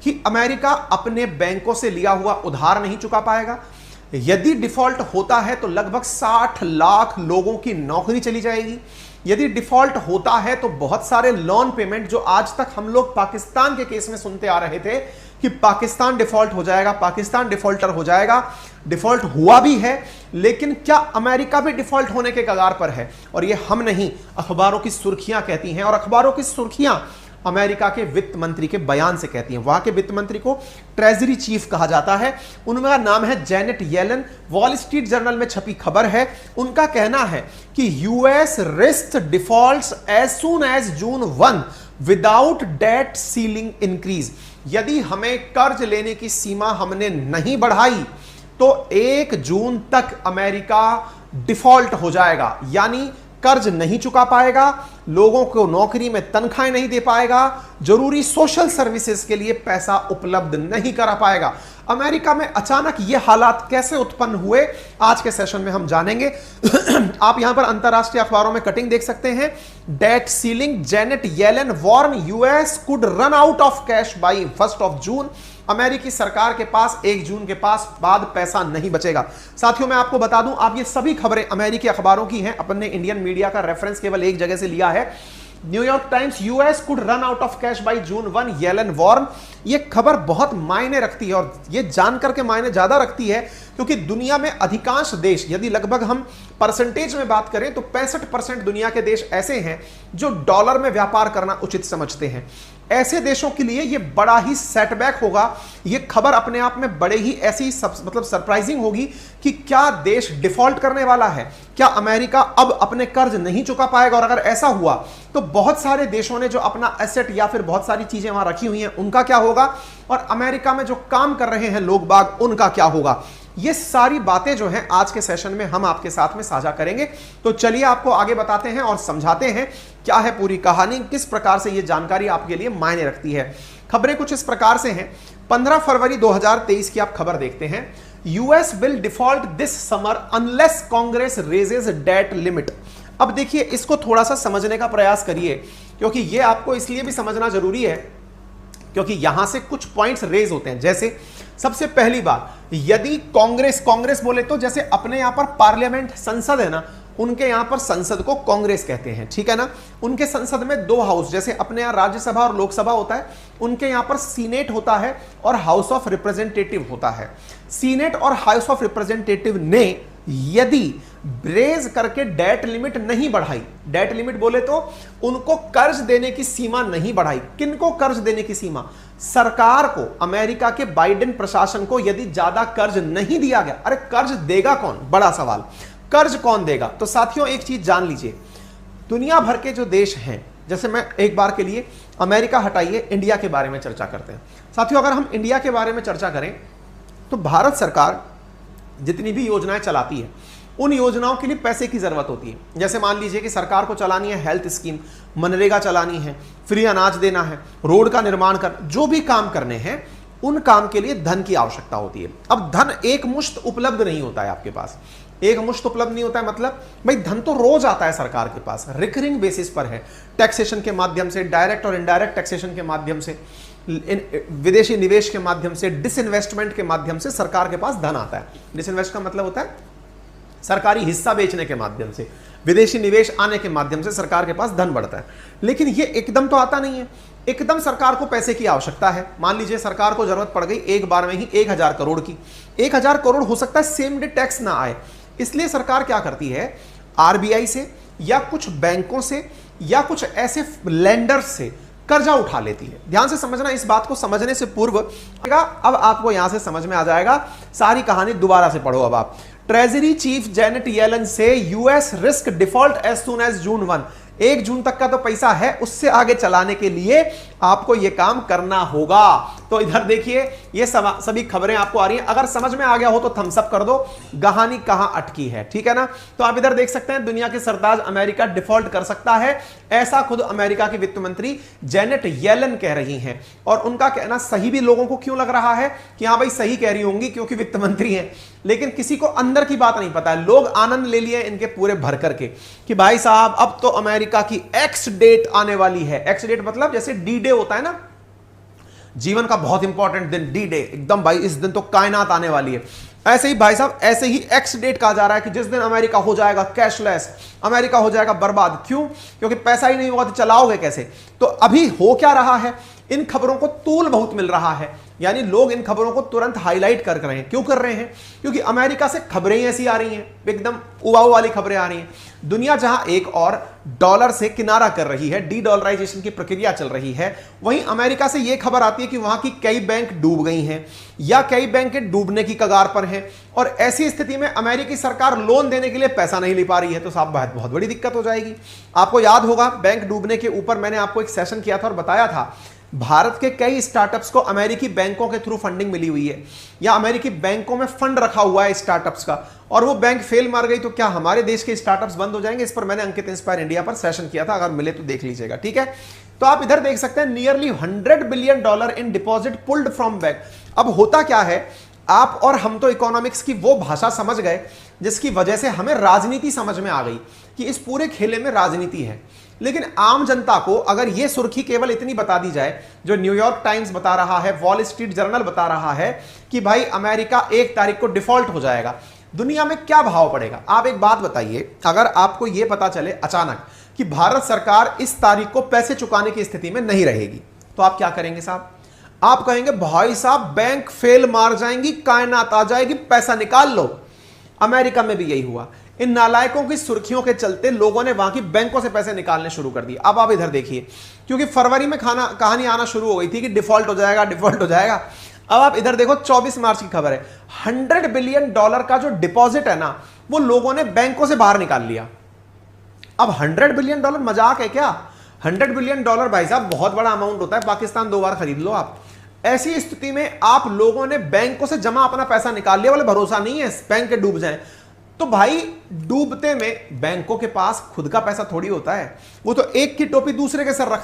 कि अमेरिका अपने बैंकों से लिया हुआ उधार नहीं चुका पाएगा। यदि डिफॉल्ट होता है तो लगभग 60 लाख लोगों की नौकरी चली जाएगी। यदि डिफॉल्ट होता है तो बहुत सारे लोन पेमेंट, जो आज तक हम लोग पाकिस्तान के केस में सुनते आ रहे थे कि पाकिस्तान डिफॉल्ट हो जाएगा, पाकिस्तान डिफॉल्टर हो जाएगा, डिफॉल्ट हुआ भी है, लेकिन क्या अमेरिका भी डिफॉल्ट होने के कगार पर है? और ये हम नहीं, अखबारों की सुर्खियां कहती हैं, और अखबारों की सुर्खियां अमेरिका के वित्त मंत्री के बयान से कहती हैं। वहां के वित्त मंत्री को ट्रेजरी चीफ कहा जाता है, उनका नाम है Janet Yellen. Wall Street Journal में छपी खबर है। उनका कहना है कि US risk defaults as soon as June 1 without debt ceiling increase. यदि हमें कर्ज लेने की सीमा हमने नहीं बढ़ाई तो 1 जून तक अमेरिका डिफॉल्ट हो जाएगा, यानी कर्ज नहीं चुका पाएगा, लोगों को नौकरी में तनख्वाहें नहीं दे पाएगा, जरूरी सोशल सर्विसेज के लिए पैसा उपलब्ध नहीं करा पाएगा। अमेरिका में अचानक ये हालात कैसे उत्पन्न हुए, आज के सेशन में हम जानेंगे। आप यहां पर अंतरराष्ट्रीय अखबारों में कटिंग देख सकते हैं। Debt ceiling, Janet Yellen warn US could run out of cash by 1 June. अमेरिकी सरकार के पास 1 जून के बाद पैसा नहीं बचेगा। साथियों, मैं आपको बता दूं, आप ये सभी खबरें अमेरिकी अखबारों की हैं, अपने इंडियन मीडिया का रेफरेंस केवल एक जगह से लिया है। New York Times, US could run out of cash by June 1, Yellen warn. ये खबर बहुत मायने रखती है, और ये जानकर के मायने ज्यादा रखती है क्योंकि दुनिया में अधिकांश देश, यदि लगभग हम परसेंटेज में बात करें तो 65% दुनिया के देश ऐसे हैं जो डॉलर में व्यापार करना उचित समझते हैं। ऐसे देशों के लिए यह बड़ा ही सेटबैक होगा। यह खबर अपने आप में बड़े ही ऐसी मतलब सरप्राइजिंग होगी कि क्या देश डिफॉल्ट करने वाला है, क्या अमेरिका अब अपने कर्ज नहीं चुका पाएगा। और अगर ऐसा हुआ तो बहुत सारे देशों ने जो अपना एसेट या फिर बहुत सारी चीजें वहां रखी हुई हैं उनका क्या होगा, और अमेरिका में जो काम कर रहे हैं लोग बाग उनका क्या होगा। ये सारी बातें जो हैं आज के सेशन में हम आपके साथ में साझा करेंगे। तो चलिए आपको आगे बताते हैं और समझाते हैं क्या है पूरी कहानी, किस प्रकार से ये जानकारी आपके लिए मायने रखती है। खबरें कुछ इस प्रकार से हैं। 15 फरवरी 2023 की आप खबर देखते हैं। US will default this summer unless Congress raises debt limit. अब देखिए, इसको थोड़ा सा समझने का प्रयास करिए, क्योंकि ये आपको इसलिए भी समझना जरूरी है क्योंकि यहां से कुछ पॉइंट्स रेज होते हैं। जैसे सबसे पहली बात, यदि कांग्रेस बोले तो जैसे अपने यहां पर पार्लियामेंट, संसद है ना, उनके यहां पर संसद को कांग्रेस कहते हैं, ठीक है ना। उनके संसद में 2 हाउस, जैसे अपने यहां राज्यसभा और लोकसभा होता है, उनके यहां पर सीनेट होता है और हाउस ऑफ रिप्रेजेंटेटिव होता है। सीनेट और हाउस ऑफ रिप्रेजेंटेटिव ने यदि रेज करके डेट लिमिट नहीं बढ़ाई, डेट लिमिट बोले तो उनको कर्ज देने की सीमा नहीं बढ़ाई। किनको कर्ज देने की सीमा? सरकार को, अमेरिका के बाइडेन प्रशासन को यदि ज्यादा कर्ज नहीं दिया गया। अरे कर्ज देगा कौन? बड़ा सवाल, कर्ज कौन देगा? तो साथियों एक चीज जान लीजिए, दुनिया भर के जो देश हैं, जैसे मैं एक बार के लिए अमेरिका हटाइए, इंडिया के बारे में चर्चा करते हैं। साथियों, अगर हम इंडिया के बारे में चर्चा करें तो भारत सरकार जितनी भी योजनाएं चलाती है उन योजनाओं के लिए पैसे की जरूरत होती है। जैसे मान लीजिए कि सरकार को चलानी है हेल्थ स्कीम, मनरेगा चलानी है, फ्री अनाज देना है, रोड का निर्माण कर, जो भी काम करने हैं उन काम के लिए धन की आवश्यकता होती है। अब धन एक मुश्त उपलब्ध नहीं होता है आपके पास, एक मुश्त उपलब्ध नहीं होता है। मतलब भाई धन तो रोज आता है सरकार के पास, रिकरिंग बेसिस पर है, टैक्सेशन के माध्यम से, डायरेक्ट और इनडायरेक्ट टैक्सेशन के माध्यम से, विदेशी निवेश के माध्यम से, डिसइन्वेस्टमेंट के माध्यम से सरकार के पास धन आता है। डिसइन्वेस्ट का मतलब होता है सरकारी हिस्सा बेचने के माध्यम से, विदेशी निवेश आने के माध्यम से सरकार के पास धन बढ़ता है। लेकिन ये एकदम तो आता नहीं है, एकदम सरकार को पैसे की आवश्यकता है। मान लीजिए सरकार को जरूरत पड़ गई एक बार में ही 1000 करोड़ की, 1000 करोड़ हो सकता है सेम डे टैक्स ना आए, इसलिए सरकार क्या करती है, आरबीआई से या कुछ बैंकों से या कुछ ऐसे लेंडर्स से कर्जा उठा लेती है। ध्यान से समझना, इस बात को समझने से पूर्व अब आपको यहां से समझ में आ जाएगा। सारी कहानी दोबारा से पढ़ो। अब आप, ट्रेजरी चीफ जेनेट येलन से US risk default as soon as June 1, 1 जून तक का तो पैसा है, उससे आगे चलाने के लिए आपको यह काम करना होगा। तो इधर देखिए, ये सभी खबरें आपको आ रही हैं। अगर समझ में आ गया हो तो थम्स अप कर दो, कहानी कहां अटकी है, ठीक है ना। तो आप इधर देख सकते हैं, दुनिया के सरताज अमेरिका डिफॉल्ट कर सकता है, ऐसा खुद अमेरिका की वित्त मंत्री जेनेट येलन कह रही हैं। और उनका कहना सही भी लोगों को क्यों लग रहा है कि हाँ भाई सही कह रही होंगी, क्योंकि वित्त मंत्री हैं, लेकिन किसी को अंदर की बात नहीं पता है। लोग आनंद ले लिए इनके पूरे भर करके कि भाई साहब अब तो अमेरिका की एक्स डेट आने वाली है। एक्स डेट मतलब जैसे डी डे होता है ना, जीवन का बहुत इंपॉर्टेंट दिन, डी डे, एकदम भाई इस दिन तो कायनात आने वाली है। ऐसे ही भाई साहब, ऐसे ही एक्स डेट कहा जा रहा है कि जिस दिन अमेरिका हो जाएगा कैशलेस, अमेरिका हो जाएगा बर्बाद। क्यों? क्योंकि पैसा ही नहीं होगा तो चलाओगे कैसे? तो अभी हो क्या रहा है, इन खबरों को तूल बहुत मिल रहा है, यानी लोग इन खबरों को तुरंत हाईलाइट कर रहे हैं। क्यों कर रहे हैं? क्योंकि अमेरिका से खबरें ही ऐसी आ रही हैं, एकदम उबाऊ वाली खबरें आ रही हैं। दुनिया जहां एक और डॉलर से किनारा कर रही है, डी डॉलराइजेशन की प्रक्रिया चल रही है, वहीं अमेरिका से यह खबर आती है कि वहां की कई बैंक डूब गई हैं या कई बैंक डूबने की कगार पर हैं, और ऐसी स्थिति में अमेरिकी सरकार लोन देने के लिए पैसा नहीं ले पा रही है, तो साहब बहुत बड़ी दिक्कत हो जाएगी। आपको याद होगा बैंक डूबने के ऊपर मैंने आपको एक सेशन किया था और बताया था भारत के कई स्टार्टअप्स को अमेरिकी बैंकों के थ्रू फंडिंग मिली हुई है, या अमेरिकी बैंकों में फंड रखा हुआ है स्टार्टअप्स का, और वो बैंक फेल मार गई तो क्या हमारे देश के स्टार्टअप्स बंद हो जाएंगे? इस पर मैंने अंकित इंस्पायर इंडिया पर सेशन किया था, अगर मिले तो देख लीजिएगा, ठीक है। तो आप इधर देख सकते हैं nearly $100 billion in deposit pulled from bank. अब होता क्या है, आप और हम तो इकोनॉमिक्स की वो भाषा समझ गए जिसकी वजह से हमें राजनीति समझ में आ गई कि इस पूरे खेले में राजनीति है। लेकिन आम जनता को अगर यह सुर्खी केवल इतनी बता दी जाए जो न्यूयॉर्क टाइम्स बता रहा है, वॉल स्ट्रीट जर्नल बता रहा है कि भाई अमेरिका 1 तारीख को डिफॉल्ट हो जाएगा, दुनिया में क्या भाव पड़ेगा? आप एक बात बताइए, अगर आपको यह पता चले अचानक कि भारत सरकार इस तारीख को पैसे चुकाने की स्थिति में नहीं रहेगी, तो आप क्या करेंगे साहब? आप कहेंगे भाई साहब बैंक फेल मार जाएंगी, कायनात आ जाएगी, पैसा निकाल लो। अमेरिका में भी यही हुआ। इन नालायकों की सुर्खियों के चलते लोगों ने वहां की बैंकों से पैसे निकालने शुरू कर दिए। अब आप इधर देखिए, क्योंकि फरवरी में कहानी आना शुरू हो गई थी कि डिफॉल्ट हो जाएगा, डिफॉल्ट हो जाएगा। अब आप इधर देखो 24 मार्च की खबर है, $100 बिलियन का जो डिपॉजिट है ना, वो लोगों ने बैंकों से बाहर निकाल लिया। अब $100 बिलियन मजाक है क्या? $100 बिलियन भाई साहब बहुत बड़ा अमाउंट होता है, पाकिस्तान 2 बार खरीद लो आप। ऐसी स्थिति में आप लोगों ने बैंकों से जमा अपना पैसा निकाल लिया, बोले भरोसा नहीं है बैंक के डूब जाएं। तो भाई डूबते में बैंकों के पास खुद का पैसा थोड़ी होता है, वो तो एक की टोपी दूसरे के सर रख